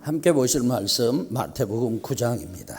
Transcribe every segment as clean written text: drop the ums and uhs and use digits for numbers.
함께 보실 말씀 마태복음 9장입니다.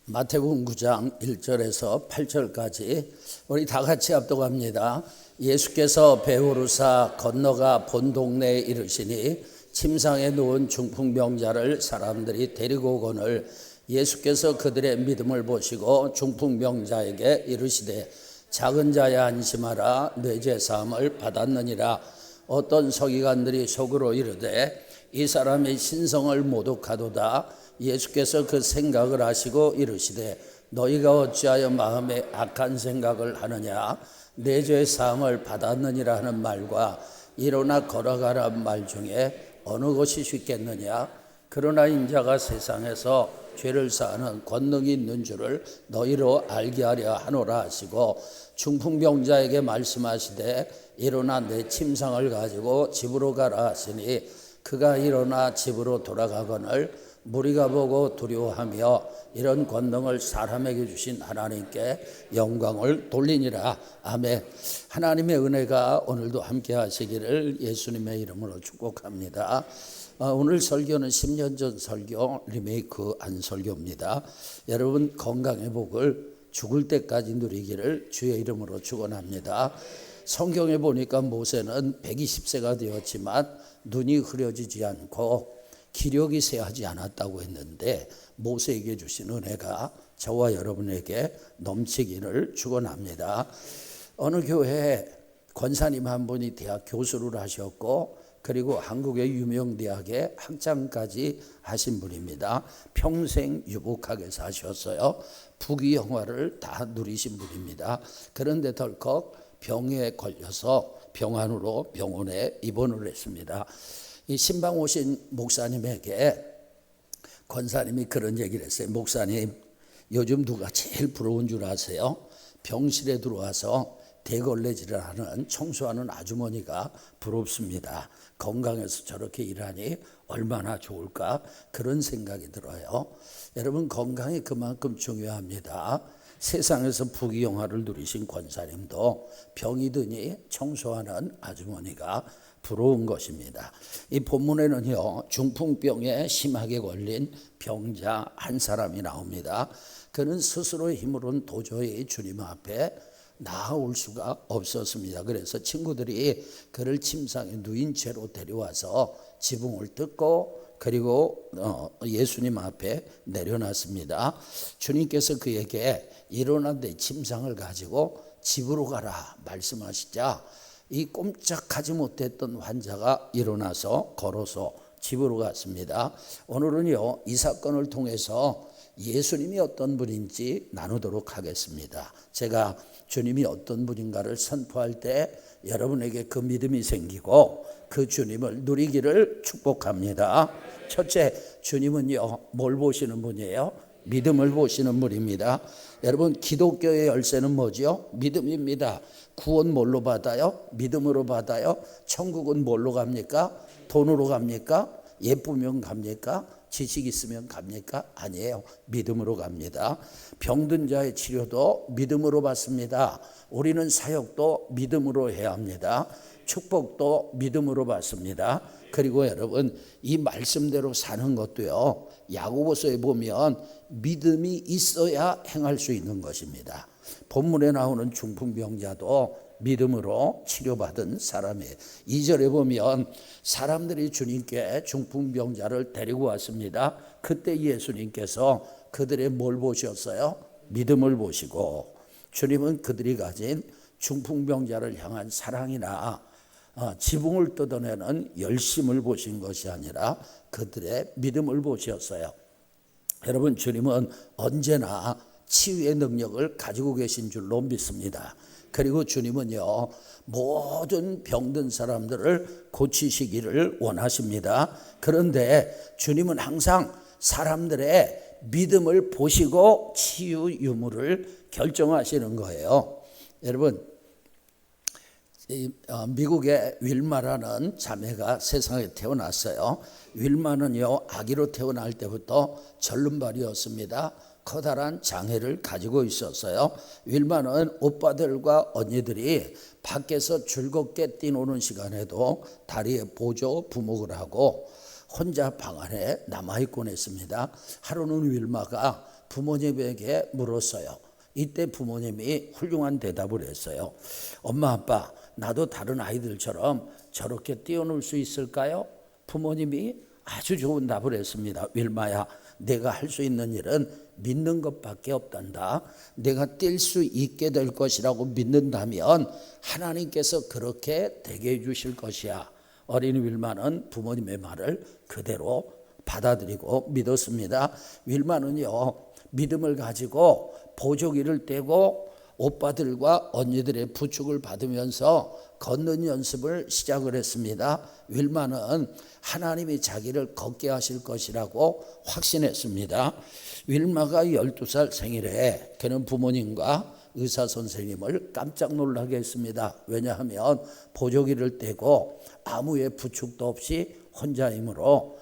마태복음 9장 1절에서 8절까지 우리 다 같이 합독합니다. 예수께서 배 오르사 건너가 본 동네에 이르시니 침상에 누운 중풍병자를 사람들이 데리고 오거늘 예수께서 그들의 믿음을 보시고 중풍병자에게 이르시되 작은 자야 안심하라 내 죄 사함을 받았느니라. 어떤 서기관들이 속으로 이르되 이 사람이 신성을 모독하도다. 예수께서 그 생각을 하시고 이르시되 너희가 어찌하여 마음에 악한 생각을 하느냐. 내 죄 사함을 받았느니라 하는 말과 일어나 걸어가라는 말 중에 어느 것이 쉽겠느냐. 그러나 인자가 세상에서 죄를 사하는 권능이 있는 줄을 너희로 알게 하려 하노라 하시고 중풍병자에게 말씀하시되 일어나 내 침상을 가지고 집으로 가라 하시니 그가 일어나 집으로 돌아가거늘 무리가 보고 두려워하며 이런 권능을 사람에게 주신 하나님께 영광을 돌리니라. 아멘. 하나님의 은혜가 오늘도 함께 하시기를 예수님의 이름으로 축복합니다. 오늘 설교는 10년 전 설교 리메이크한 설교입니다. 여러분 건강의 복을 죽을 때까지 누리기를 주의 이름으로 축원합니다. 성경에 보니까 모세는 120세가 되었지만 눈이 흐려지지 않고 기력이 쇠하지 않았다고 했는데 모세에게 주신 은혜가 저와 여러분에게 넘치기를 축원합니다. 어느 교회에 권사님 한 분이 대학 교수를 하셨고 그리고 한국의 유명 대학의 학장까지 하신 분입니다. 평생 유복하게 사셨어요. 부귀영화를 다 누리신 분입니다. 그런데 덜컥 병에 걸려서 병원에 입원을 했습니다. 이 신방 오신 목사님에게 권사님이 그런 얘기를 했어요. 목사님, 요즘 누가 제일 부러운 줄 아세요? 병실에 들어와서 대걸레질을 하는 청소하는 아주머니가 부럽습니다. 건강해서 저렇게 일하니 얼마나 좋을까 그런 생각이 들어요. 여러분 건강이 그만큼 중요합니다. 세상에서 부귀영화를 누리신 권사님도 병이 드니 청소하는 아주머니가 부러운 것입니다. 이 본문에는요 중풍병에 심하게 걸린 병자 한 사람이 나옵니다. 그는 스스로의 힘으로는 도저히 주님 앞에 나아올 수가 없었습니다. 그래서 친구들이 그를 침상에 누인 채로 데려와서 지붕을 뜯고 그리고 예수님 앞에 내려놨습니다. 주님께서 그에게 일어나 내 침상을 가지고 집으로 가라 말씀하시자 이 꼼짝하지 못했던 환자가 일어나서 걸어서 집으로 갔습니다. 오늘은요 이 사건을 통해서 예수님이 어떤 분인지 나누도록 하겠습니다. 제가 주님이 어떤 분인가를 선포할 때 여러분에게 그 믿음이 생기고 그 주님을 누리기를 축복합니다. 첫째, 주님은요 뭘 보시는 분이에요? 믿음을 보시는 분입니다. 여러분 기독교의 열쇠는 뭐죠? 믿음입니다. 구원 뭘로 받아요? 믿음으로 받아요. 천국은 뭘로 갑니까? 돈으로 갑니까? 예쁘면 갑니까? 지식 있으면 갑니까? 아니에요. 믿음으로 갑니다. 병든 자의 치료도 믿음으로 받습니다. 우리는 사역도 믿음으로 해야 합니다. 축복도 믿음으로 받습니다. 그리고 여러분 이 말씀대로 사는 것도요 야고보서에 보면 믿음이 있어야 행할 수 있는 것입니다. 본문에 나오는 중풍병자도 믿음으로 치료받은 사람이에요. 2절에 보면 사람들이 주님께 중풍병자를 데리고 왔습니다. 그때 예수님께서 그들의 뭘 보셨어요? 믿음을 보시고 주님은 그들이 가진 중풍병자를 향한 사랑이나 지붕을 뜯어내는 열심을 보신 것이 아니라 그들의 믿음을 보셨어요. 여러분 주님은 언제나 치유의 능력을 가지고 계신 줄로 믿습니다. 그리고 주님은요 모든 병든 사람들을 고치시기를 원하십니다. 그런데 주님은 항상 사람들의 믿음을 보시고 치유 유무를 결정하시는 거예요. 여러분 미국의 윌마라는 자매가 세상에 태어났어요. 윌마는요 아기로 태어날 때부터 절름발이었습니다. 커다란 장애를 가지고 있었어요. 윌마는 오빠들과 언니들이 밖에서 즐겁게 뛰노는 시간에도 다리에 보조 부목을 하고 혼자 방 안에 남아있곤 했습니다. 하루는 윌마가 부모님에게 물었어요. 이때 부모님이 훌륭한 대답을 했어요. 엄마 아빠, 나도 다른 아이들처럼 저렇게 뛰어놀 수 있을까요? 부모님이 아주 좋은 답을 했습니다. 윌마야, 내가 할 수 있는 일은 믿는 것밖에 없단다. 내가 뛸 수 있게 될 것이라고 믿는다면 하나님께서 그렇게 되게 해주실 것이야. 어린 윌마는 부모님의 말을 그대로 받아들이고 믿었습니다. 윌마는요, 믿음을 가지고 보조기를 떼고 오빠들과 언니들의 부축을 받으면서 걷는 연습을 시작을 했습니다. 윌마는 하나님이 자기를 걷게 하실 것이라고 확신했습니다. 윌마가 12살 생일에 그는 부모님과 의사 선생님을 깜짝 놀라게 했습니다. 왜냐하면 보조기를 떼고 아무의 부축도 없이 혼자 힘으로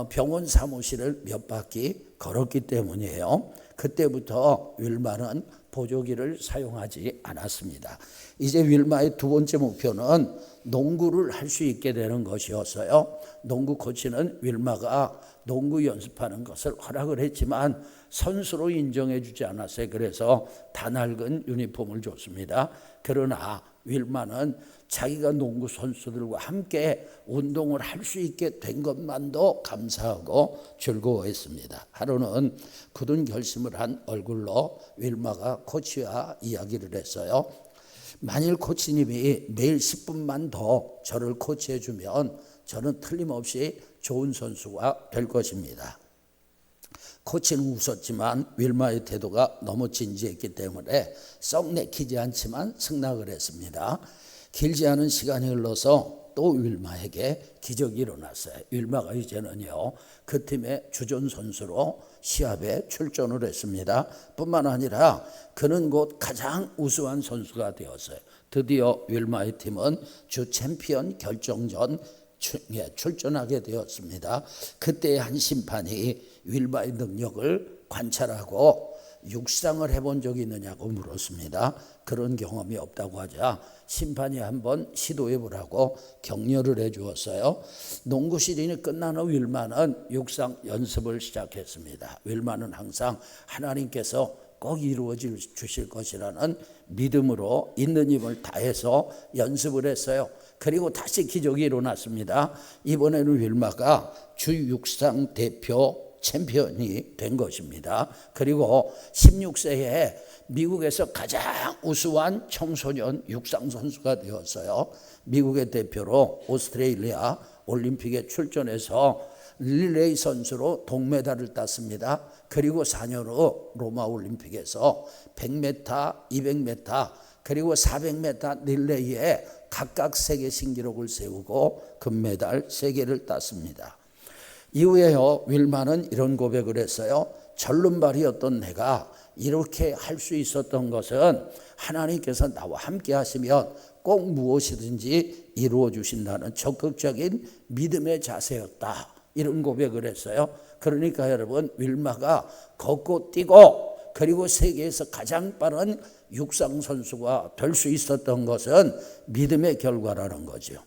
병원 사무실을 몇 바퀴 걸었기 때문이에요. 그때부터 윌마는 보조기를 사용하지 않았습니다. 이제 윌마의 두 번째 목표는 농구를 할 수 있게 되는 것이었어요. 농구 코치는 윌마가 농구 연습하는 것을 허락을 했지만 선수로 인정해 주지 않았어요. 그래서 다 낡은 유니폼을 줬습니다. 그러나 윌마는 자기가 농구 선수들과 함께 운동을 할 수 있게 된 것만도 감사하고 즐거워했습니다. 하루는 굳은 결심을 한 얼굴로 윌마가 코치와 이야기를 했어요. 만일 코치님이 매일 10분만 더 저를 코치해 주면 저는 틀림없이 좋은 선수가 될 것입니다. 코치는 웃었지만 윌마의 태도가 너무 진지했기 때문에 썩 내키지 않지만 승낙을 했습니다. 길지 않은 시간이 흘러서 또 윌마에게 기적이 일어났어요. 윌마가 이제는요, 그 팀의 주전 선수로 시합에 출전을 했습니다. 뿐만 아니라 그는 곧 가장 우수한 선수가 되었어요. 드디어 윌마의 팀은 주 챔피언 결정전 출전하게 되었습니다. 그때 한 심판이 윌마의 능력을 관찰하고 육상을 해본 적이 있느냐고 물었습니다. 그런 경험이 없다고 하자 심판이 한번 시도해 보라고 격려를 해 주었어요. 농구 시즌이 끝난 후 윌마는 육상 연습을 시작했습니다. 윌마는 항상 하나님께서 꼭 이루어 주실 것이라는 믿음으로 있는 힘을 다해서 연습을 했어요. 그리고 다시 기적이 일어났습니다. 이번에는 윌마가 주 육상 대표 챔피언이 된 것입니다. 그리고 16세에 미국에서 가장 우수한 청소년 육상 선수가 되었어요. 미국의 대표로 오스트레일리아 올림픽에 출전해서 릴레이 선수로 동메달을 땄습니다. 그리고 4년 후 로마 올림픽에서 100m, 200m 그리고 400m 릴레이에 각각 세계 신기록을 세우고 금메달 3개를 땄습니다. 이후에요, 윌마는 이런 고백을 했어요. 절름발이었던 내가 이렇게 할 수 있었던 것은 하나님께서 나와 함께 하시면 꼭 무엇이든지 이루어 주신다는 적극적인 믿음의 자세였다. 이런 고백을 했어요. 그러니까 여러분, 윌마가 걷고 뛰고 그리고 세계에서 가장 빠른 육상 선수가 될 수 있었던 것은 믿음의 결과라는 거죠.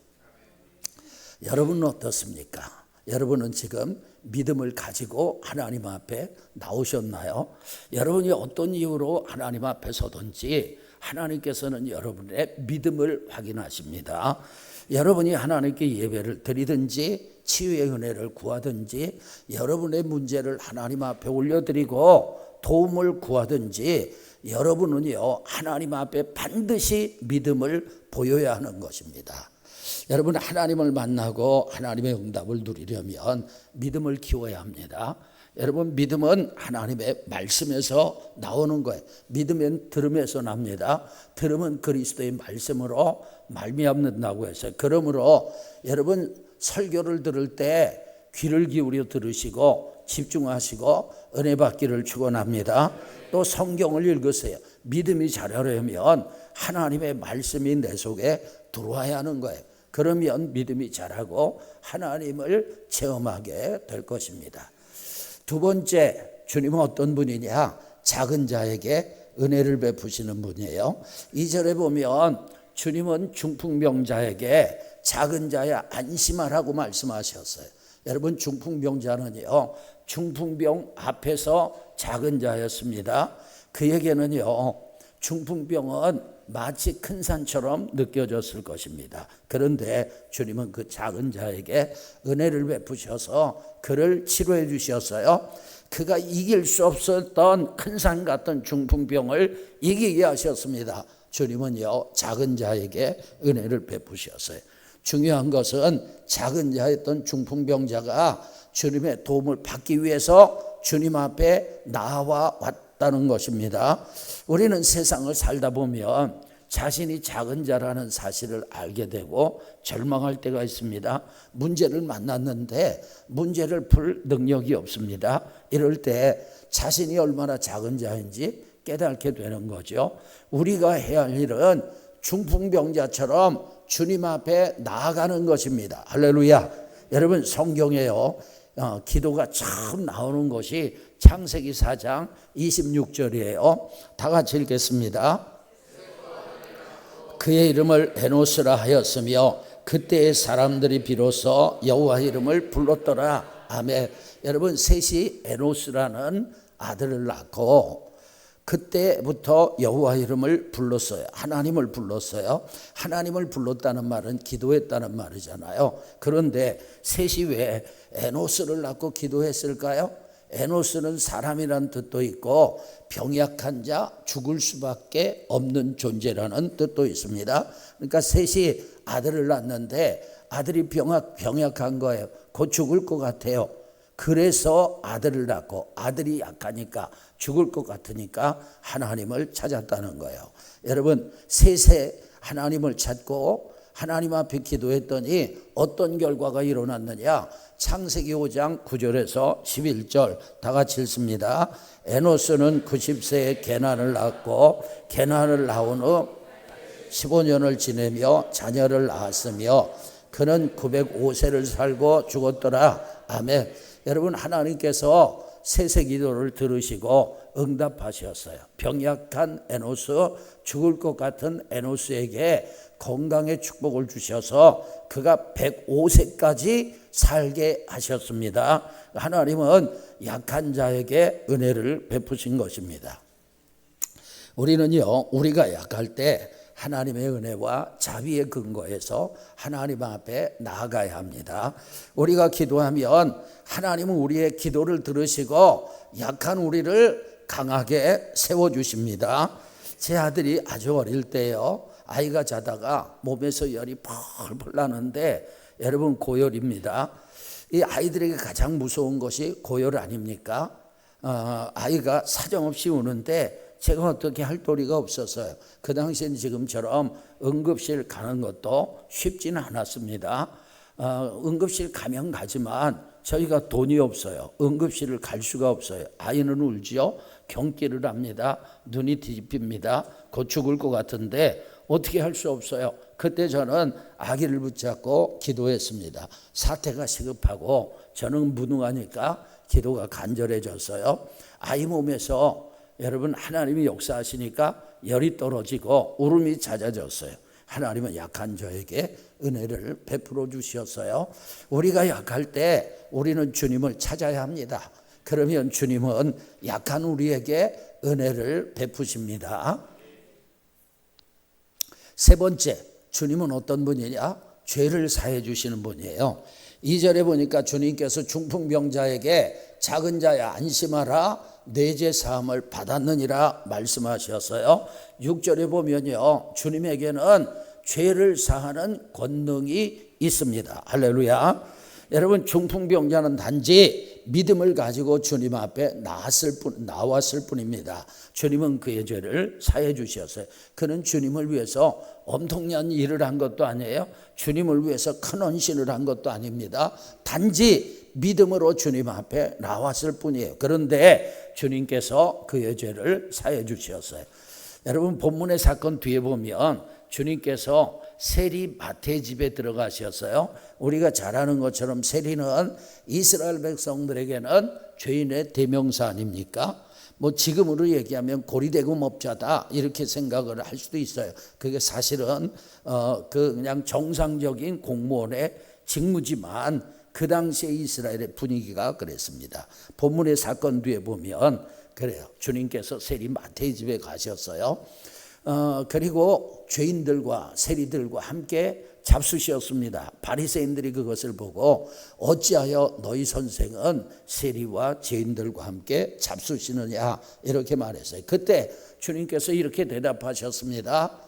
여러분은 어떻습니까? 여러분은 지금 믿음을 가지고 하나님 앞에 나오셨나요? 여러분이 어떤 이유로 하나님 앞에 서든지 하나님께서는 여러분의 믿음을 확인하십니다. 여러분이 하나님께 예배를 드리든지 치유의 은혜를 구하든지 여러분의 문제를 하나님 앞에 올려드리고 도움을 구하든지 여러분은요, 하나님 앞에 반드시 믿음을 보여야 하는 것입니다. 여러분, 하나님을 만나고 하나님의 응답을 누리려면 믿음을 키워야 합니다. 여러분, 믿음은 하나님의 말씀에서 나오는 거예요. 믿음은 들음에서 납니다. 들음은 그리스도의 말씀으로 말미암는다고 했어요. 그러므로 여러분, 설교를 들을 때 귀를 기울여 들으시고 집중하시고 은혜 받기를 축원합니다. 또 성경을 읽으세요. 믿음이 자라려면 하나님의 말씀이 내 속에 들어와야 하는 거예요. 그러면 믿음이 자라고 하나님을 체험하게 될 것입니다. 두 번째, 주님은 어떤 분이냐? 작은 자에게 은혜를 베푸시는 분이에요. 2절에 보면 주님은 중풍병자에게 작은 자야 안심하라고 말씀하셨어요. 여러분 중풍병자는요, 중풍병 앞에서 작은 자였습니다. 그에게는요, 중풍병은 마치 큰 산처럼 느껴졌을 것입니다. 그런데 주님은 그 작은 자에게 은혜를 베푸셔서 그를 치료해 주셨어요. 그가 이길 수 없었던 큰 산 같은 중풍병을 이기게 하셨습니다. 주님은요, 작은 자에게 은혜를 베푸셨어요. 중요한 것은 작은 자였던 중풍병자가 주님의 도움을 받기 위해서 주님 앞에 나와 왔다는 것입니다. 우리는 세상을 살다 보면 자신이 작은 자라는 사실을 알게 되고 절망할 때가 있습니다. 문제를 만났는데 문제를 풀 능력이 없습니다. 이럴 때 자신이 얼마나 작은 자인지 깨닫게 되는 거죠. 우리가 해야 할 일은 중풍병자처럼 주님 앞에 나아가는 것입니다. 할렐루야. 여러분 성경에요, 기도가 처음 나오는 것이 창세기 4장 26절이에요. 다 같이 읽겠습니다. 그의 이름을 에노스라 하였으며 그때의 사람들이 비로소 여호와 이름을 불렀더라. 아멘. 여러분 셋이 에노스라는 아들을 낳고 그때부터 여호와 이름을 불렀어요. 하나님을 불렀어요. 하나님을 불렀다는 말은 기도했다는 말이잖아요. 그런데 셋이 왜 에노스를 낳고 기도했을까요? 에노스는 사람이란 뜻도 있고 병약한 자, 죽을 수밖에 없는 존재라는 뜻도 있습니다. 그러니까 셋이 아들을 낳았는데 아들이 병약한 거예요. 곧 죽을 것 같아요. 그래서 아들을 낳고 아들이 약하니까 죽을 것 같으니까 하나님을 찾았다는 거예요. 여러분 셋에 하나님을 찾고 하나님 앞에 기도했더니 어떤 결과가 일어났느냐. 창세기 5장 9절에서 11절 다 같이 읽습니다. 에노스는 90세에 게난을 낳았고 게난을 낳은 후 15년을 지내며 자녀를 낳았으며 그는 905세를 살고 죽었더라. 아멘. 여러분 하나님께서 셋의 기도를 들으시고 응답하셨어요. 병약한 에노스, 죽을 것 같은 에노스에게 건강의 축복을 주셔서 그가 105세까지 살게 하셨습니다. 하나님은 약한 자에게 은혜를 베푸신 것입니다. 우리는요, 우리가 약할 때 하나님의 은혜와 자비의 근거에서 하나님 앞에 나아가야 합니다. 우리가 기도하면 하나님은 우리의 기도를 들으시고 약한 우리를 강하게 세워주십니다. 제 아들이 아주 어릴 때요, 아이가 자다가 몸에서 열이 펄펄 나는데 여러분 고열입니다. 이 아이들에게 가장 무서운 것이 고열 아닙니까? 아이가 사정없이 우는데 제가 어떻게 할 도리가 없었어요. 그 당시엔 지금처럼 응급실 가는 것도 쉽지는 않았습니다. 응급실 가면 가지만 저희가 돈이 없어요. 응급실을 갈 수가 없어요. 아이는 울지요. 경기를 합니다. 눈이 뒤집힙니다. 곧 죽을 것 같은데 어떻게 할 수 없어요. 그때 저는 아기를 붙잡고 기도했습니다. 사태가 시급하고 저는 무능하니까 기도가 간절해졌어요. 아이 몸에서 여러분 하나님이 역사하시니까 열이 떨어지고 울음이 잦아졌어요. 하나님은 약한 저에게 은혜를 베풀어 주셨어요. 우리가 약할 때 우리는 주님을 찾아야 합니다. 그러면 주님은 약한 우리에게 은혜를 베푸십니다. 세 번째, 주님은 어떤 분이냐? 죄를 사해 주시는 분이에요. 2절에 보니까 주님께서 중풍병자에게 작은 자야 안심하라 내 죄 사함을 받았느니라 말씀하셨어요. 6절에 보면요, 주님에게는 죄를 사하는 권능이 있습니다. 할렐루야. 여러분 중풍병자는 단지 믿음을 가지고 주님 앞에 나왔을 뿐입니다. 주님은 그의 죄를 사해 주셨어요. 그는 주님을 위해서 엄청난 일을 한 것도 아니에요. 주님을 위해서 큰 헌신을 한 것도 아닙니다. 단지 믿음으로 주님 앞에 나왔을 뿐이에요. 그런데 주님께서 그의 죄를 사해 주셨어요. 여러분 본문의 사건 뒤에 보면 주님께서 세리 마태의 집에 들어가셨어요. 우리가 잘 아는 것처럼 세리는 이스라엘 백성들에게는 죄인의 대명사 아닙니까? 뭐 지금으로 얘기하면 고리대금업자다 이렇게 생각을 할 수도 있어요. 그게 사실은 그냥 정상적인 공무원의 직무지만 그 당시에 이스라엘의 분위기가 그랬습니다. 본문의 사건 뒤에 보면 그래요. 주님께서 세리 마태의 집에 가셨어요. 그리고 죄인들과 세리들과 함께 잡수셨습니다. 바리새인들이 그것을 보고 어찌하여 너희 선생은 세리와 죄인들과 함께 잡수시느냐 이렇게 말했어요. 그때 주님께서 이렇게 대답하셨습니다.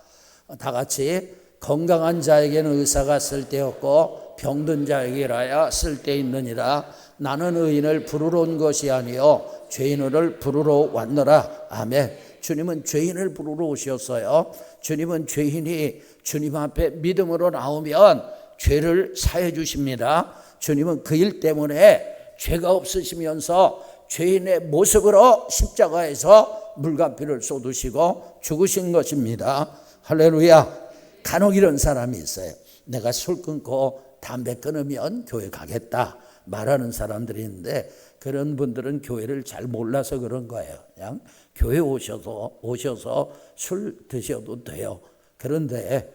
다 같이 건강한 자에게는 의사가 쓸데없고 병든 자에게라야 쓸데있느니라. 나는 의인을 부르러 온 것이 아니요 죄인을 부르러 왔노라. 아멘. 주님은 죄인을 부르러 오셨어요. 주님은 죄인이 주님 앞에 믿음으로 나오면 죄를 사해 주십니다. 주님은 그 일 때문에 죄가 없으시면서 죄인의 모습으로 십자가에서 물과 피를 쏟으시고 죽으신 것입니다. 할렐루야. 간혹 이런 사람이 있어요. 내가 술 끊고 담배 끊으면 교회 가겠다 말하는 사람들이 있는데 그런 분들은 교회를 잘 몰라서 그런 거예요. 그냥 교회 오셔서 술 드셔도 돼요. 그런데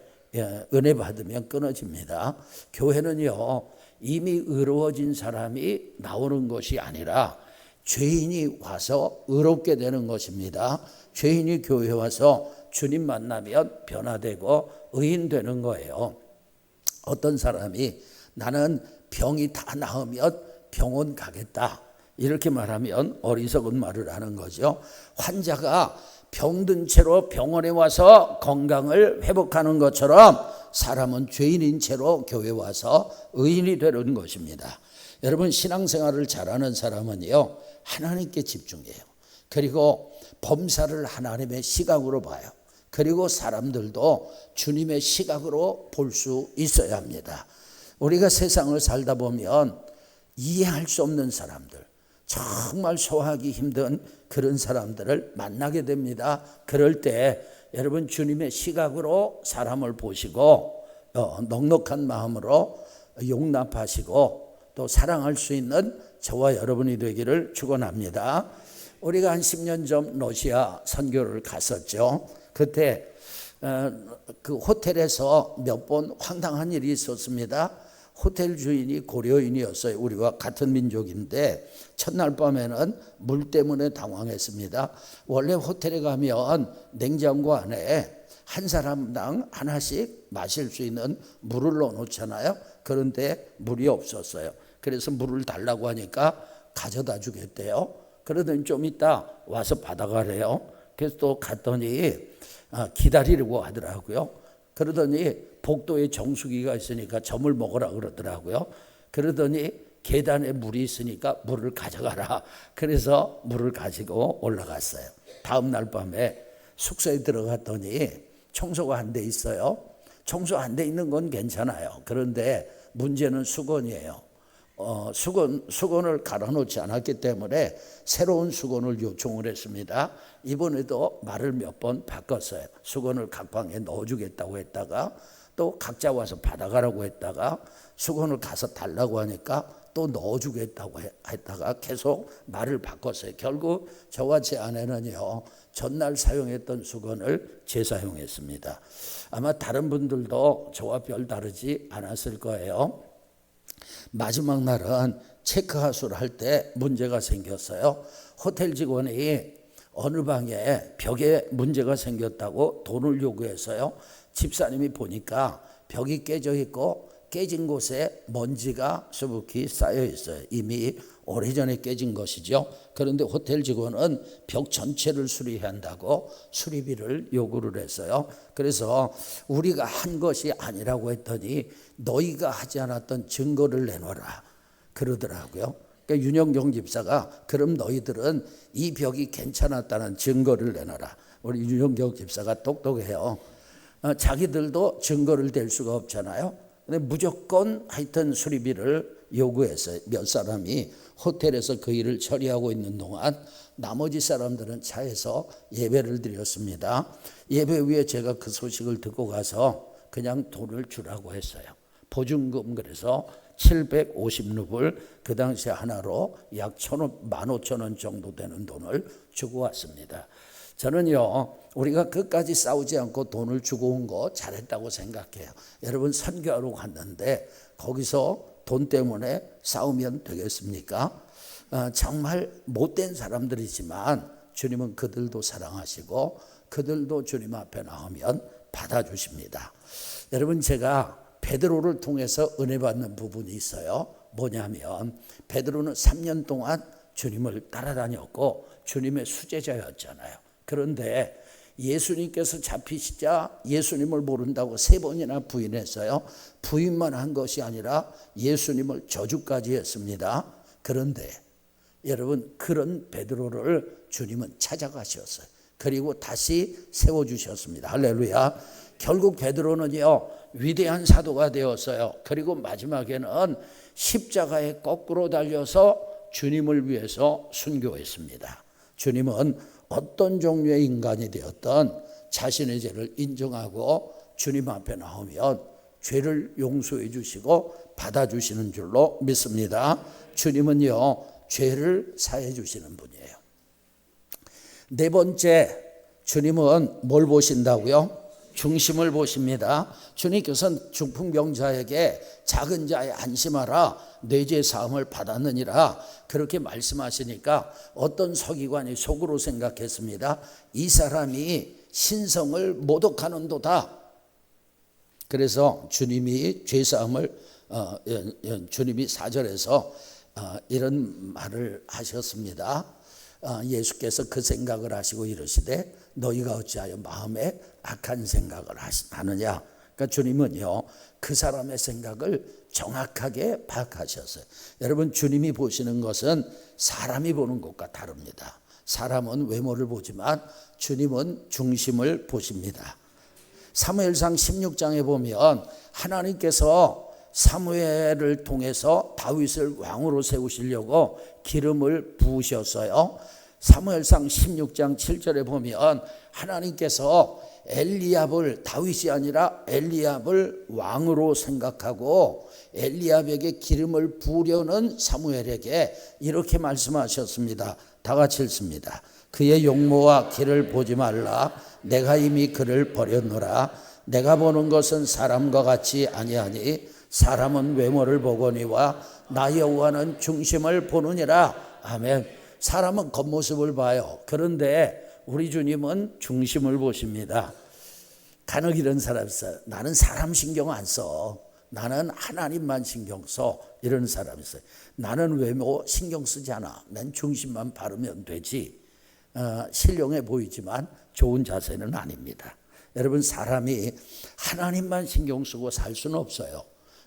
은혜 받으면 끊어집니다. 교회는요 이미 의로워진 사람이 나오는 것이 아니라 죄인이 와서 의롭게 되는 것입니다. 죄인이 교회에 와서 주님 만나면 변화되고 의인 되는 거예요. 어떤 사람이 나는 병이 다 나으면 병원 가겠다 이렇게 말하면 어리석은 말을 하는 거죠. 환자가 병든 채로 병원에 와서 건강을 회복하는 것처럼 사람은 죄인인 채로 교회에 와서 의인이 되는 것입니다. 여러분 신앙생활을 잘하는 사람은요 하나님께 집중해요. 그리고 범사를 하나님의 시각으로 봐요. 그리고 사람들도 주님의 시각으로 볼 수 있어야 합니다. 우리가 세상을 살다 보면 이해할 수 없는 사람들, 정말 소화하기 힘든 그런 사람들을 만나게 됩니다. 그럴 때 여러분 주님의 시각으로 사람을 보시고 넉넉한 마음으로 용납하시고 또 사랑할 수 있는 저와 여러분이 되기를 축원합니다. 우리가 한 10년 전 러시아 선교를 갔었죠. 그때 그 호텔에서 몇 번 황당한 일이 있었습니다. 호텔 주인이 고려인이었어요. 우리와 같은 민족인데 첫날 밤에는 물 때문에 당황했습니다. 원래 호텔에 가면 냉장고 안에 한 사람당 하나씩 마실 수 있는 물을 넣어놓잖아요. 그런데 물이 없었어요. 그래서 물을 달라고 하니까 가져다 주겠대요. 그러더니 좀 이따 와서 받아가래요. 그래서 또 갔더니 기다리려고 하더라고요. 그러더니 복도에 정수기가 있으니까 점을 먹으라 그러더라고요. 그러더니 계단에 물이 있으니까 물을 가져가라. 그래서 물을 가지고 올라갔어요. 다음 날 밤에 숙소에 들어갔더니 청소가 안 돼 있어요. 청소 안 돼 있는 건 괜찮아요. 그런데 문제는 수건이에요. 수건을 갈아놓지 않았기 때문에 새로운 수건을 요청을 했습니다. 이번에도 말을 몇 번 바꿨어요. 수건을 각 방에 넣어주겠다고 했다가 또 각자 와서 받아가라고 했다가 수건을 가서 달라고 하니까 또 넣어주겠다고 했다가 계속 말을 바꿨어요. 결국 저와 제 아내는요 전날 사용했던 수건을 재사용했습니다. 아마 다른 분들도 저와 별 다르지 않았을 거예요. 마지막 날은 체크아웃을 할 때 문제가 생겼어요. 호텔 직원이 어느 방에 벽에 문제가 생겼다고 돈을 요구해서요. 집사님이 보니까 벽이 깨져 있고 깨진 곳에 먼지가 수북히 쌓여 있어요. 이미 오래전에 깨진 것이죠. 그런데 호텔 직원은 벽 전체를 수리해야 한다고 수리비를 요구를 했어요. 그래서 우리가 한 것이 아니라고 했더니 너희가 하지 않았던 증거를 내놓으라 그러더라고요. 그러니까 윤영경 집사가 그럼 너희들은 이 벽이 괜찮았다는 증거를 내놔라. 우리 윤영경 집사가 똑똑해요. 자기들도 증거를 댈 수가 없잖아요. 근데 무조건 하여튼 수리비를 요구했어요. 몇 사람이 호텔에서 그 일을 처리하고 있는 동안 나머지 사람들은 차에서 예배를 드렸습니다. 예배 후에 제가 그 소식을 듣고 가서 그냥 돈을 주라고 했어요. 보증금 그래서 750루블 그 당시 하나로 약 15,000원 정도 되는 돈을 주고 왔습니다. 저는요 우리가 끝까지 싸우지 않고 돈을 주고 온 거 잘했다고 생각해요. 여러분 선교하러 갔는데 거기서 돈 때문에 싸우면 되겠습니까? 정말 못된 사람들이지만 주님은 그들도 사랑하시고 그들도 주님 앞에 나오면 받아주십니다. 여러분, 제가 베드로를 통해서 은혜 받는 부분이 있어요. 뭐냐면 베드로는 3년 동안 주님을 따라다녔고 주님의 수제자였잖아요. 그런데 예수님께서 잡히시자 예수님을 모른다고 3번이나 부인했어요. 부인만 한 것이 아니라 예수님을 저주까지 했습니다. 그런데 여러분, 그런 베드로를 주님은 찾아가셨어요. 그리고 다시 세워주셨습니다. 할렐루야. 결국 베드로는요, 위대한 사도가 되었어요. 그리고 마지막에는 십자가에 거꾸로 달려서 주님을 위해서 순교했습니다. 주님은 어떤 종류의 인간이 되었던 자신의 죄를 인정하고 주님 앞에 나오면 죄를 용서해 주시고 받아주시는 줄로 믿습니다. 주님은요, 죄를 사해 주시는 분이에요. 네 번째, 주님은 뭘 보신다고요? 중심을 보십니다. 주님께서는 중풍병자에게 작은 자에 안심하라, 내 죄 사함을 받았느니라 그렇게 말씀하시니까 어떤 서기관이 속으로 생각했습니다. 이 사람이 신성을 모독하는도다. 그래서 주님이 죄 사함을 주님이 4절에서 이런 말을 하셨습니다. 예수께서 그 생각을 하시고 이르시되 너희가 어찌하여 마음에 악한 생각을 하느냐. 그러니까 주님은요, 그 사람의 생각을 정확하게 파악하셨어요. 여러분, 주님이 보시는 것은 사람이 보는 것과 다릅니다. 사람은 외모를 보지만 주님은 중심을 보십니다. 사무엘상 16장에 보면 하나님께서 사무엘을 통해서 다윗을 왕으로 세우시려고 기름을 부으셨어요. 사무엘상 16장 7절에 보면 하나님께서 엘리압을, 다윗이 아니라 엘리압을 왕으로 생각하고 엘리압에게 기름을 부으려는 사무엘에게 이렇게 말씀하셨습니다. 다 같이 읽습니다. 그의 용모와 길을 보지 말라. 내가 이미 그를 버렸노라. 내가 보는 것은 사람과 같이 아니하니 사람은 외모를 보거니와 나 여호와는 중심을 보느니라. 아멘. 사람은 겉모습을 봐요. 그런데 우리 주님은 중심을 보십니다. 간혹 이런 사람 있어요. 나는 사람 신경 안 써. 나는 하나님만 신경 써. 이런 사람 있어요. 나는 외모 신경 쓰지 않아. 난 중심만 바르면 되지. 신령해 보이지만 좋은 자세는 아닙니다. 여러분, 사람이 하나님만 신경 쓰고 살 수는 없어요.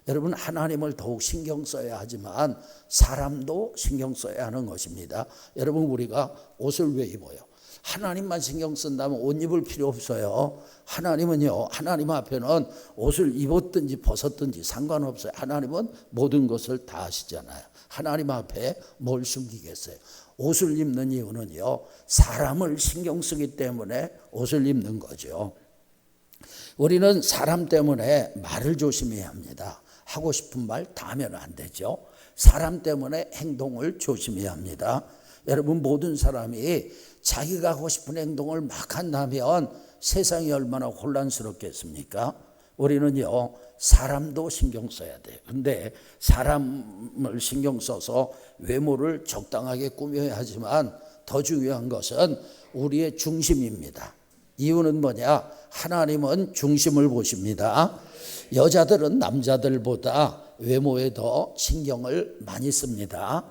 여러분, 하나님을 더욱 신경 써야 하지만 사람도 신경 써야 하는 것입니다. 여러분, 우리가 옷을 왜 입어요? 하나님만 신경 쓴다면 옷 입을 필요 없어요. 하나님은요, 하나님 앞에는 옷을 입었든지 벗었든지 상관없어요. 하나님은 모든 것을 다 아시잖아요. 하나님 앞에 뭘 숨기겠어요? 옷을 입는 이유는요, 사람을 신경 쓰기 때문에 옷을 입는 거죠. 우리는 사람 때문에 말을 조심해야 합니다. 하고 싶은 말 다 하면 안 되죠. 사람 때문에 행동을 조심해야 합니다. 여러분, 모든 사람이 자기가 하고 싶은 행동을 막 한다면 세상이 얼마나 혼란스럽겠습니까? 우리는요, 사람도 신경 써야 돼요. 근데 사람을 신경 써서 외모를 적당하게 꾸며야 하지만 더 중요한 것은 우리의 중심입니다. 이유는 뭐냐? 하나님은 중심을 보십니다. 여자들은 남자들보다 외모에 더 신경을 많이 씁니다.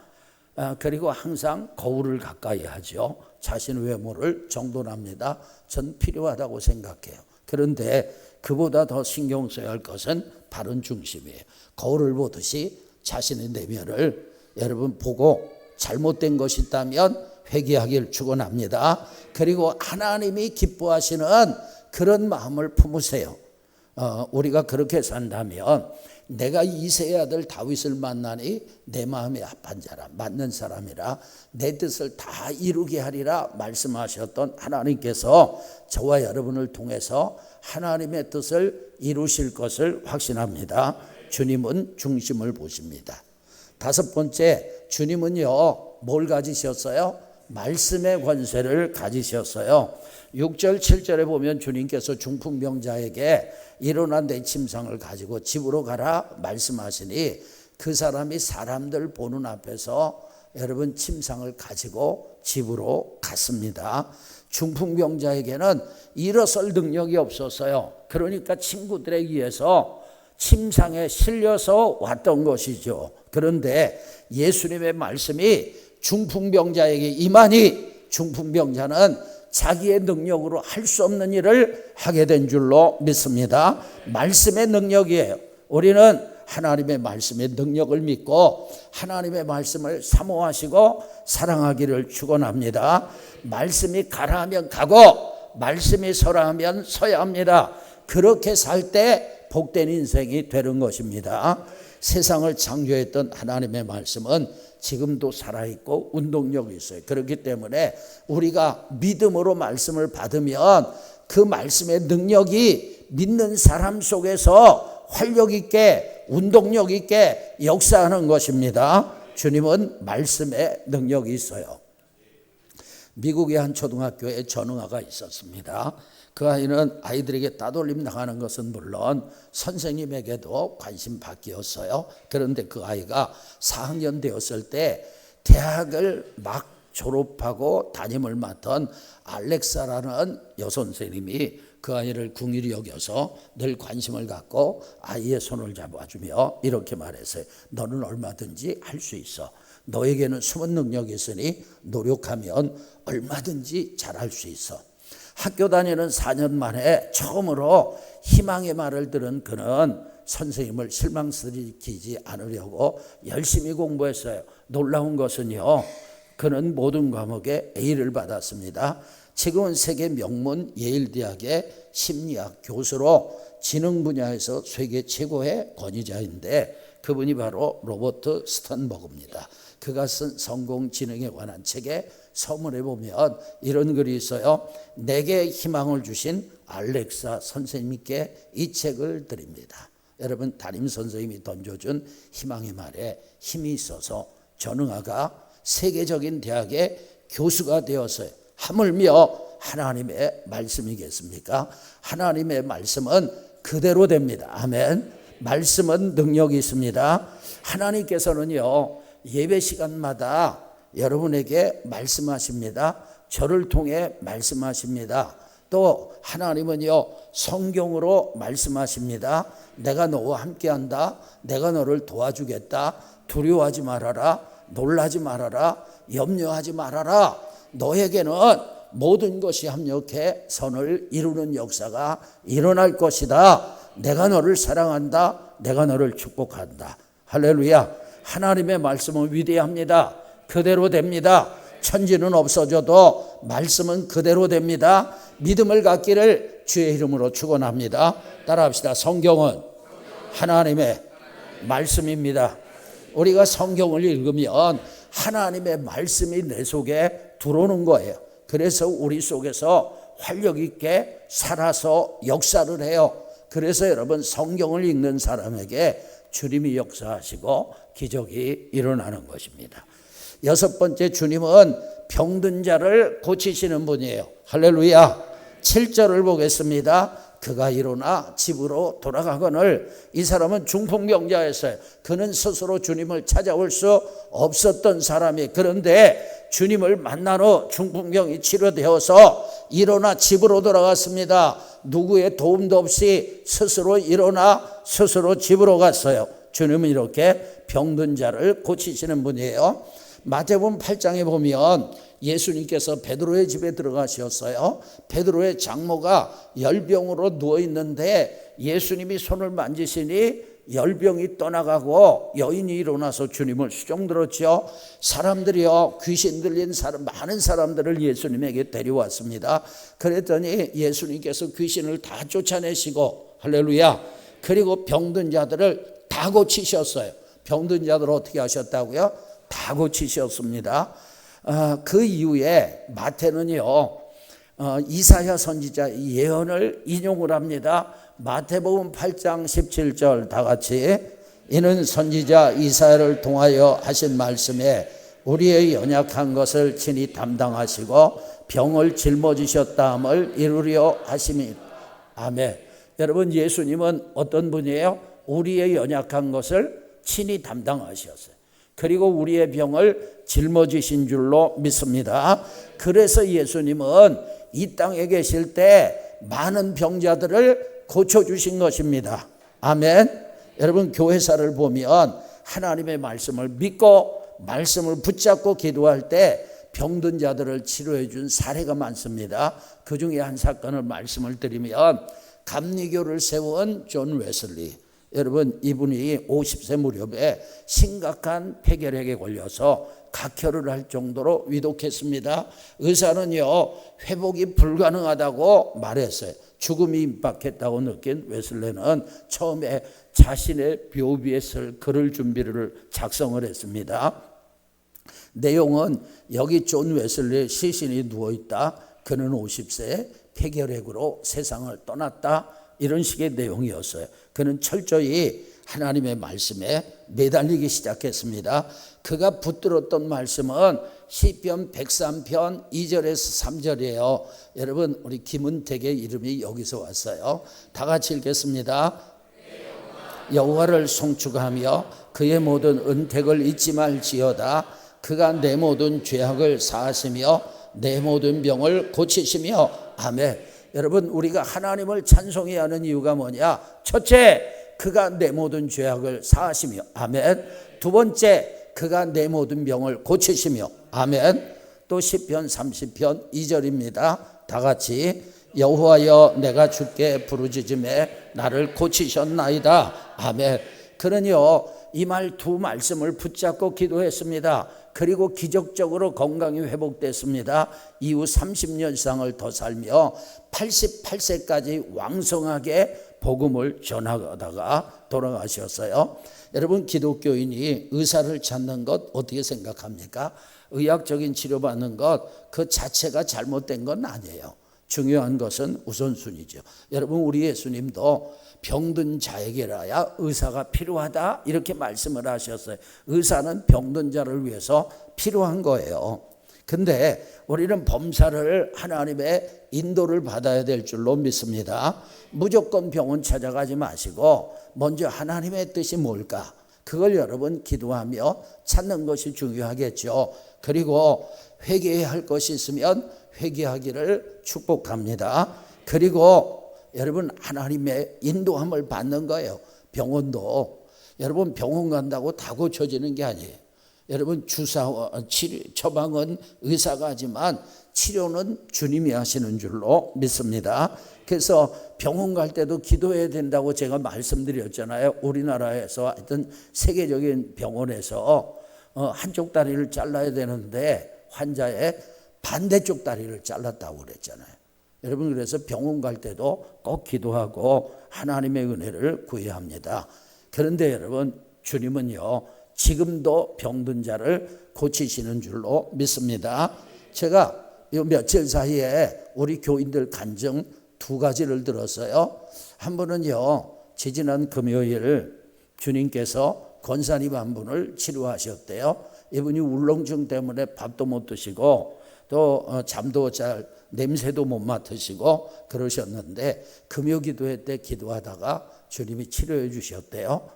그리고 항상 거울을 가까이 하죠. 자신의 외모를 정돈합니다. 전 필요하다고 생각해요. 그런데 그보다 더 신경 써야 할 것은 바른 중심이에요. 거울을 보듯이 자신의 내면을 여러분 보고 잘못된 것이 있다면 회개하기를 축원합니다. 그리고 하나님이 기뻐하시는 그런 마음을 품으세요. 우리가 그렇게 산다면 내가 이새의 아들 다윗을 만나니 내 마음에 합한 자라, 맞는 사람이라 내 뜻을 다 이루게 하리라 말씀하셨던 하나님께서 저와 여러분을 통해서 하나님의 뜻을 이루실 것을 확신합니다. 주님은 중심을 보십니다. 다섯 번째, 주님은요, 뭘 가지셨어요? 말씀의 권세를 가지셨어요. 6절 7절에 보면 주님께서 중풍병자에게 일어나 내 침상을 가지고 집으로 가라 말씀하시니 그 사람이 사람들 보는 앞에서 여러분 침상을 가지고 집으로 갔습니다. 중풍병자에게는 일어설 능력이 없었어요. 그러니까 친구들에 의해서 침상에 실려서 왔던 것이죠. 그런데 예수님의 말씀이 중풍병자에게 임하니 중풍병자는 자기의 능력으로 할 수 없는 일을 하게 된 줄로 믿습니다. 말씀의 능력이에요. 우리는 하나님의 말씀의 능력을 믿고 하나님의 말씀을 사모하시고 사랑하기를 축원합니다. 말씀이 가라 하면 가고 말씀이 서라 하면 서야 합니다. 그렇게 살 때 복된 인생이 되는 것입니다. 세상을 창조했던 하나님의 말씀은 지금도 살아있고 운동력이 있어요. 그렇기 때문에 우리가 믿음으로 말씀을 받으면 그 말씀의 능력이 믿는 사람 속에서 활력 있게 운동력 있게 역사하는 것입니다. 주님은 말씀에 능력이 있어요. 미국의 한 초등학교에 전응아가 있었습니다. 그 아이는 아이들에게 따돌림 당하는 것은 물론 선생님에게도 관심 받기였어요. 그런데 그 아이가 4학년 되었을 때 대학을 막 졸업하고 담임을 맡은 알렉사라는 여선생님이 그 아이를 궁일이 여겨서 늘 관심을 갖고 아이의 손을 잡아주며 이렇게 말했어요. 너는 얼마든지 할 수 있어. 너에게는 숨은 능력이 있으니 노력하면 얼마든지 잘할 수 있어. 학교 다니는 4년 만에 처음으로 희망의 말을 들은 그는 선생님을 실망시키지 않으려고 열심히 공부했어요. 놀라운 것은요, 그는 모든 과목에 A를 받았습니다. 지금은 세계 명문 예일대학의 심리학 교수로 지능 분야에서 세계 최고의 권위자인데 그분이 바로 로버트 스턴버그입니다. 그가 쓴 성공 지능에 관한 책에 서문에 보면 이런 글이 있어요. 내게 희망을 주신 알렉사 선생님께 이 책을 드립니다. 여러분, 담임 선생님이 던져준 희망의 말에 힘이 있어서 전응아가 세계적인 대학의 교수가 되었어요. 하물며 하나님의 말씀이겠습니까? 하나님의 말씀은 그대로 됩니다. 아멘. 말씀은 능력이 있습니다. 하나님께서는요, 예배 시간마다 여러분에게 말씀하십니다. 저를 통해 말씀하십니다. 또 하나님은요, 성경으로 말씀하십니다. 내가 너와 함께한다. 내가 너를 도와주겠다. 두려워하지 말아라. 놀라지 말아라. 염려하지 말아라. 너에게는 모든 것이 합력해 선을 이루는 역사가 일어날 것이다. 내가 너를 사랑한다. 내가 너를 축복한다. 할렐루야. 하나님의 말씀은 위대합니다. 그대로 됩니다. 천지는 없어져도 말씀은 그대로 됩니다. 믿음을 갖기를 주의 이름으로 축원합니다. 따라합시다. 성경은 하나님의 말씀입니다. 우리가 성경을 읽으면 하나님의 말씀이 내 속에 들어오는 거예요. 그래서 우리 속에서 활력 있게 살아서 역사를 해요. 그래서 여러분, 성경을 읽는 사람에게 주님이 역사하시고 기적이 일어나는 것입니다. 6번째, 주님은 병든 자를 고치시는 분이에요. 할렐루야. 7절을 보겠습니다. 그가 일어나 집으로 돌아가거늘. 이 사람은 중풍병자였어요. 그는 스스로 주님을 찾아올 수 없었던 사람이, 그런데 주님을 만난 후 중풍병이 치료되어서 일어나 집으로 돌아갔습니다. 누구의 도움도 없이 스스로 일어나 스스로 집으로 갔어요. 주님은 이렇게 병든 자를 고치시는 분이에요. 마태복음 8장에 보면 예수님께서 베드로의 집에 들어가셨어요. 베드로의 장모가 열병으로 누워있는데 예수님이 손을 만지시니 열병이 떠나가고 여인이 일어나서 주님을 수종들었죠. 사람들이요, 귀신 들린 사람, 많은 사람들을 예수님에게 데려왔습니다. 그랬더니 예수님께서 귀신을 다 쫓아내시고, 할렐루야, 그리고 병든 자들을 다 고치셨어요. 병든 자들을 어떻게 하셨다고요? 다 고치셨습니다. 그 이후에 마태는요, 이사야 선지자 예언을 인용을 합니다. 마태복음 8장 17절 다 같이, 이는 선지자 이사야를 통하여 하신 말씀에 우리의 연약한 것을 친히 담당하시고 병을 짊어지셨다함을 이루려 하심이. 아멘. 여러분, 예수님은 어떤 분이에요? 우리의 연약한 것을 친히 담당하셨어요. 그리고 우리의 병을 짊어지신 줄로 믿습니다. 그래서 예수님은 이 땅에 계실 때 많은 병자들을 고쳐주신 것입니다. 아멘. 여러분, 교회사를 보면 하나님의 말씀을 믿고 말씀을 붙잡고 기도할 때 병든 자들을 치료해 준 사례가 많습니다. 그 중에 한 사건을 말씀을 드리면, 감리교를 세운 존 웨슬리, 여러분, 이분이 50세 무렵에 심각한 폐결핵에 걸려서 각혈을 할 정도로 위독했습니다. 의사는요, 회복이 불가능하다고 말했어요. 죽음이 임박했다고 느낀 웨슬리는 처음에 자신의 묘비에 쓸 글을 준비를 작성을 했습니다. 내용은, 여기 존 웨슬리의 시신이 누워있다. 그는 50세에 폐결핵으로 세상을 떠났다. 이런 식의 내용이었어요. 그는 철저히 하나님의 말씀에 매달리기 시작했습니다. 그가 붙들었던 말씀은 시편 103편 2절에서 3절이에요. 여러분, 우리 김은택의 이름이 여기서 왔어요. 다 같이 읽겠습니다. 여호와를 송축하며 그의 모든 은택을 잊지 말지어다. 그가 내 모든 죄악을 사하시며 내 모든 병을 고치시며. 아멘. 여러분, 우리가 하나님을 찬송해야 하는 이유가 뭐냐? 첫째, 그가 내 모든 죄악을 사하시며. 아멘. 두 번째, 그가 내 모든 병을 고치시며. 아멘. 또 시편 30편 2절입니다. 다 같이, 여호와여 내가 주께 부르짖음에 나를 고치셨나이다. 아멘. 그러니요, 이 말 두 말씀을 붙잡고 기도했습니다. 그리고 기적적으로 건강이 회복됐습니다. 이후 30년 이상을 더 살며 88세까지 왕성하게 복음을 전하다가 돌아가셨어요. 여러분, 기독교인이 의사를 찾는 것 어떻게 생각합니까? 의학적인 치료받는 것 그 자체가 잘못된 건 아니에요. 중요한 것은 우선순위죠. 여러분, 우리 예수님도 병든 자에게라야 의사가 필요하다 이렇게 말씀을 하셨어요. 의사는 병든 자를 위해서 필요한 거예요. 근데 우리는 범사를 하나님의 인도를 받아야 될 줄로 믿습니다. 무조건 병원 찾아가지 마시고 먼저 하나님의 뜻이 뭘까? 그걸 여러분 기도하며 찾는 것이 중요하겠죠. 그리고 회개해야 할 것이 있으면 회개하기를 축복합니다. 그리고 여러분, 하나님의 인도함을 받는 거예요. 병원도 여러분, 병원 간다고 다 고쳐지는 게 아니에요. 여러분, 처방은 의사가 하지만 치료는 주님이 하시는 줄로 믿습니다. 그래서 병원 갈 때도 기도해야 된다고 제가 말씀드렸잖아요. 우리나라에서 하여튼 세계적인 병원에서 한쪽 다리를 잘라야 되는데 환자의 반대쪽 다리를 잘랐다고 그랬잖아요. 여러분, 그래서 병원 갈 때도 꼭 기도하고 하나님의 은혜를 구해야 합니다. 그런데 여러분, 주님은요, 지금도 병든 자를 고치시는 줄로 믿습니다. 제가 이 며칠 사이에 우리 교인들 간증 두 가지를 들었어요. 한 분은요, 지지난 금요일 주님께서 권사님 한 분을 치료하셨대요. 이분이 울렁증 때문에 밥도 못 드시고 또 잠도 잘, 냄새도 못 맡으시고 그러셨는데 금요 기도회 때 기도하다가 주님이 치료해 주셨대요.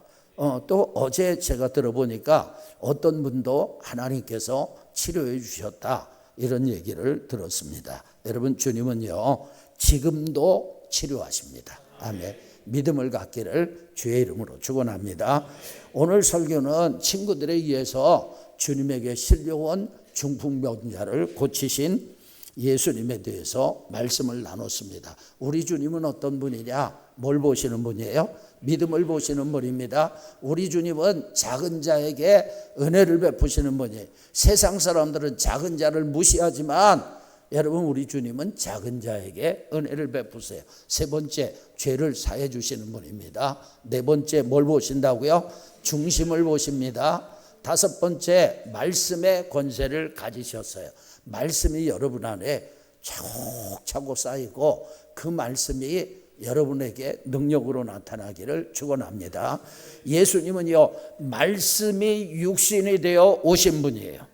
또 어제 제가 들어보니까 어떤 분도 하나님께서 치료해 주셨다 이런 얘기를 들었습니다. 여러분, 주님은요 지금도 치료하십니다. 아멘. 믿음을 갖기를 주의 이름으로 축원합니다. 오늘 설교는 친구들에 의해서 주님에게 실려온 중풍병자를 고치신 예수님에 대해서 말씀을 나눴습니다. 우리 주님은 어떤 분이냐? 뭘 보시는 분이에요? 믿음을 보시는 분입니다. 우리 주님은 작은 자에게 은혜를 베푸시는 분이에요. 세상 사람들은 작은 자를 무시하지만 여러분, 우리 주님은 작은 자에게 은혜를 베푸세요. 세 번째, 죄를 사해 주시는 분입니다. 네 번째, 뭘 보신다고요? 중심을 보십니다. 다섯 번째, 말씀의 권세를 가지셨어요. 말씀이 여러분 안에 차곡차곡 쌓이고 그 말씀이 여러분에게 능력으로 나타나기를 축원합니다. 예수님은요, 말씀이 육신이 되어 오신 분이에요.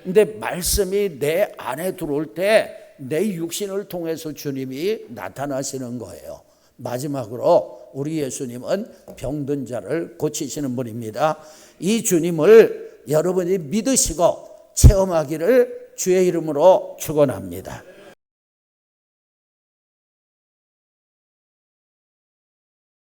근데 말씀이 내 안에 들어올 때 내 육신을 통해서 주님이 나타나시는 거예요. 마지막으로 우리 예수님은 병든 자를 고치시는 분입니다. 이 주님을 여러분이 믿으시고 체험하기를 주의 이름으로 축원합니다.